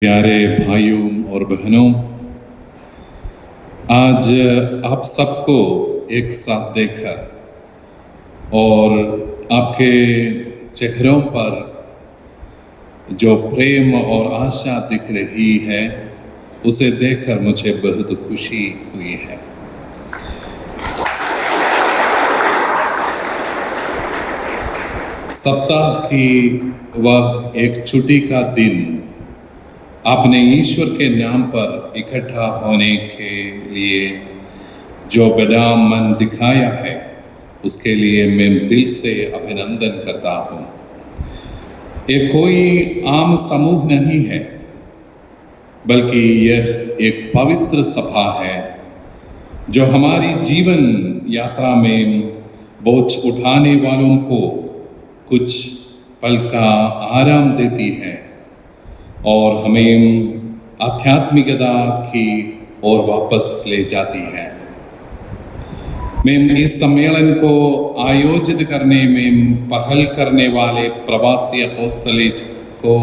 प्यारे भाइयों और बहनों, आज आप सबको एक साथ देखकर और आपके चेहरों पर जो प्रेम और आशा दिख रही है, उसे देखकर मुझे बहुत खुशी हुई है। सप्ताह की वह एक छुट्टी का दिन आपने ईश्वर के नाम पर इकट्ठा होने के लिए जो बड़ा मन दिखाया है, उसके लिए मैं दिल से अभिनंदन करता हूँ। ये कोई आम समूह नहीं है, बल्कि यह एक पवित्र सभा है जो हमारी जीवन यात्रा में बोझ उठाने वालों को कुछ पल का आराम देती है और हमें आध्यात्मिकता की ओर वापस ले जाती है। मैं इस सम्मेलन को आयोजित करने में पहल करने वाले प्रवासी अपोस्तलेट को,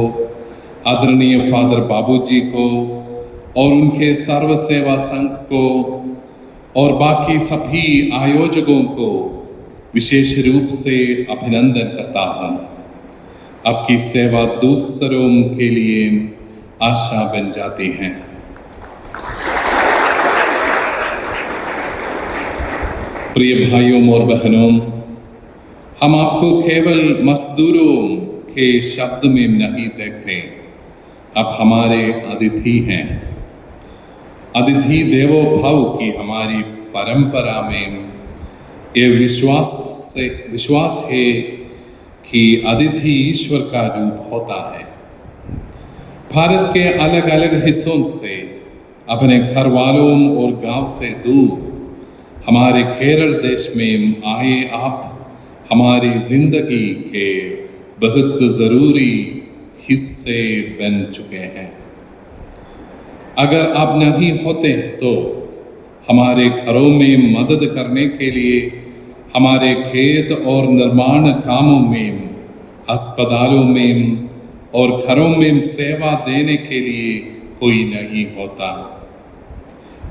आदरणीय फादर बाबूजी को और उनके सर्व सेवा संघ को और बाकी सभी आयोजकों को विशेष रूप से अभिनंदन करता हूँ। आपकी सेवा दूसरों के लिए आशा बन जाती है। प्रिय भाइयों और बहनों, हम आपको केवल मजदूरों के शब्द में नहीं देखते, आप हमारे अतिथि हैं। अतिथि देवो भव की हमारी परंपरा में ये विश्वास है कि अतिथि ईश्वर का रूप होता है। भारत के अलग अलग हिस्सों से, अपने घर वालों और गांव से दूर हमारे केरल देश में आए आप हमारी जिंदगी के बहुत ज़रूरी हिस्से बन चुके हैं। अगर आप नहीं होते तो हमारे घरों में मदद करने के लिए, हमारे खेत और निर्माण कामों में, अस्पतालों में और घरों में सेवा देने के लिए कोई नहीं होता।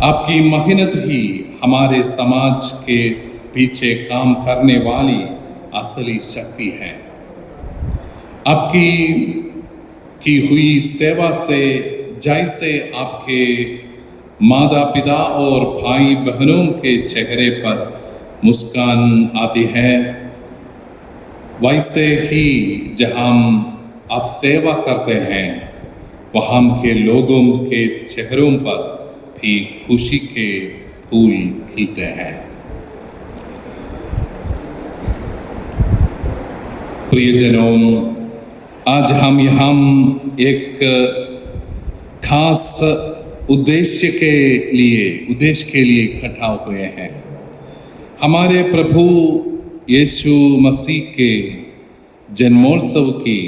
आपकी मेहनत ही हमारे समाज के पीछे काम करने वाली असली शक्ति है। आपकी की हुई सेवा से जैसे आपके माता पिता और भाई बहनों के चेहरे पर मुस्कान आती है, वैसे ही जहाँ आप सेवा करते हैं, वहाँ के लोगों के चेहरों पर भी खुशी के फूल खिलते हैं। प्रियजनों, आज हम यहाँ एक खास उद्देश्य के लिए इकट्ठा हुए हैं। हमारे प्रभु यीशु मसीह के जन्मोत्सव की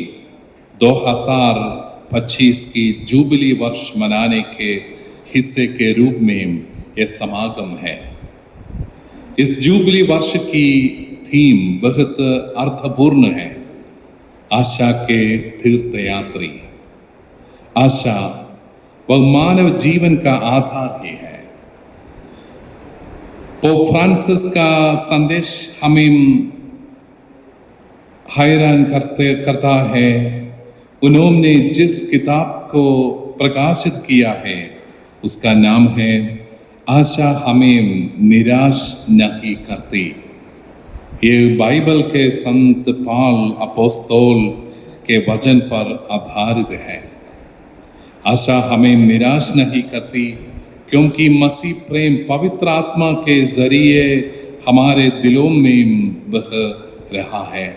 2025 की जुबली वर्ष मनाने के हिस्से के रूप में यह समागम है। इस जुबली वर्ष की थीम बहुत अर्थपूर्ण है। आशा के तीर्थयात्री। आशा वह मानव जीवन का आधार ही है। पोप फ्रांसिस का संदेश हमें हैरान करता है। उन्होंने जिस किताब को प्रकाशित किया है, उसका नाम है आशा हमें निराश नहीं करती। ये बाइबल के संत पॉल अपोस्तल के वचन पर आधारित है। आशा हमें निराश नहीं करती, क्योंकि मसीह प्रेम पवित्र आत्मा के जरिए हमारे दिलों में बह रहा है।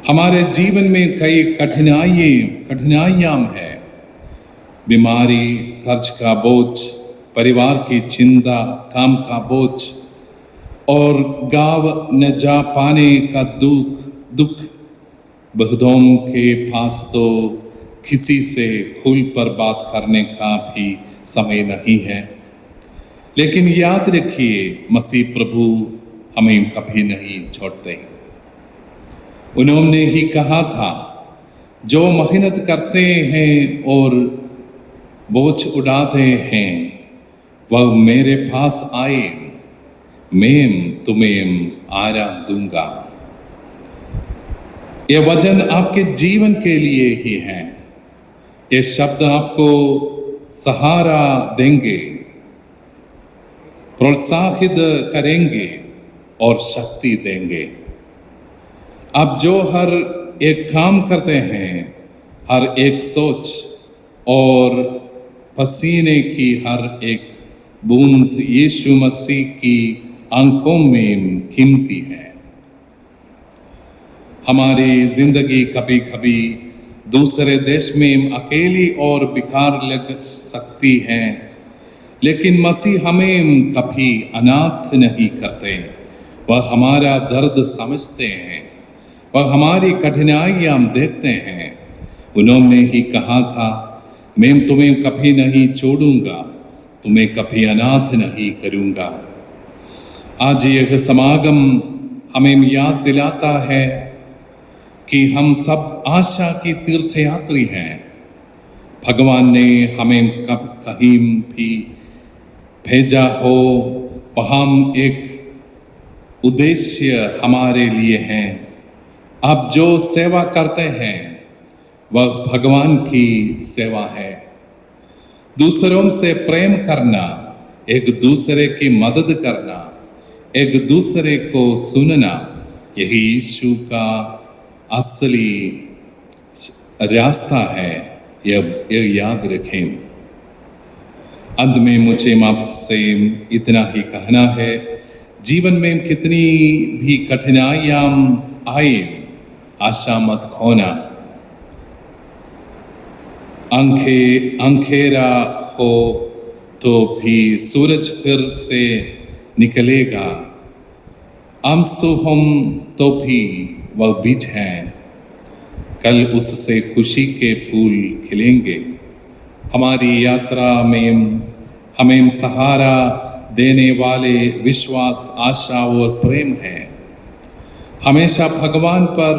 हमारे जीवन में कई कठिनाइयां हैं। बीमारी, कर्ज का बोझ, परिवार की चिंता, काम का बोझ और गाँव न जा पाने का दुख। बहुतों के पास तो किसी से खुल पर बात करने का भी समय नहीं है। लेकिन याद रखिए, मसीह प्रभु हमें कभी नहीं छोड़ते। उन्होंने ही कहा था, जो मेहनत करते हैं और बोझ उड़ाते हैं, वह मेरे पास आए, मैं तुम्हें आराम दूंगा। ये वचन आपके जीवन के लिए ही है। ये शब्द आपको सहारा देंगे, प्रोत्साहित करेंगे और शक्ति देंगे। आप जो हर एक काम करते हैं, हर एक सोच और पसीने की हर एक बूंद यीशु मसीह की आंखों में कीमती है। हमारी जिंदगी कभी कभी दूसरे देश में अकेली और बेकार लग सकती है, लेकिन मसीह हमें कभी अनाथ नहीं करते। वह हमारा दर्द समझते हैं, वह हमारी कठिनाइयां देखते हैं। उन्होंने ही कहा था, मैं तुम्हें कभी नहीं छोड़ूंगा, तुम्हें कभी अनाथ नहीं करूंगा। आज यह समागम हमें याद दिलाता है कि हम सब आशा की तीर्थयात्री हैं। भगवान ने हमें कब कहीं भी भेजा हो, वहाँ एक उद्देश्य हमारे लिए है। आप जो सेवा करते हैं, वह भगवान की सेवा है। दूसरों से प्रेम करना, एक दूसरे की मदद करना, एक दूसरे को सुनना, यही यीशु का असली रास्ता है। यह याद रखें। अंत में मुझे आपसे इतना ही कहना है, जीवन में कितनी भी कठिनाइयां आए, आशा मत खोना। अंधेरा हो तो भी सूरज फिर से निकलेगा। आंसू हम तो भी वह बीज है, कल उससे खुशी के फूल खिलेंगे। हमारी यात्रा में हमें सहारा देने वाले विश्वास, आशा और प्रेम है। हमेशा भगवान पर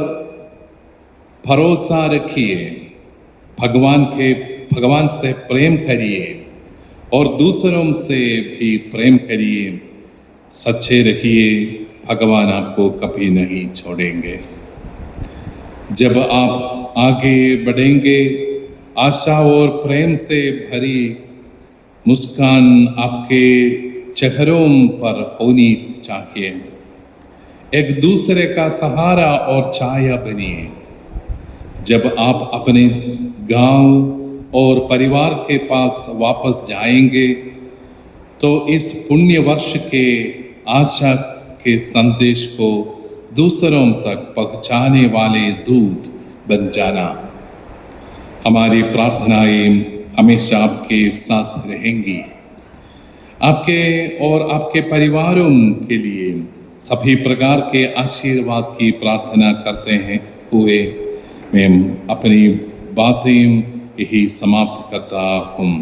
भरोसा रखिए, भगवान से प्रेम करिए और दूसरों से भी प्रेम करिए। सच्चे रहिए, भगवान आपको कभी नहीं छोड़ेंगे। जब आप आगे बढ़ेंगे, आशा और प्रेम से भरी मुस्कान आपके चेहरों पर होनी चाहिए। एक दूसरे का सहारा और छाया बनिए। जब आप अपने गांव और परिवार के पास वापस जाएंगे, तो इस पुण्य वर्ष के आशा के संदेश को दूसरों तक पहुंचाने वाले दूत बन जाना। हमारी प्रार्थनाएं हमेशा आपके साथ रहेंगी। आपके और आपके परिवारों के लिए सभी प्रकार के आशीर्वाद की प्रार्थना करते हुए मैं अपनी बातें यही समाप्त करता हूँ।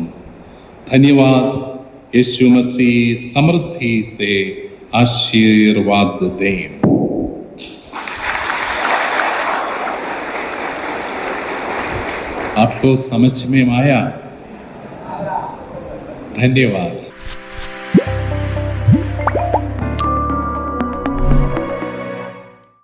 धन्यवाद। यीशु मसीह समृद्धि से आशीर्वाद दें। आपको समझ में आया? धन्यवाद।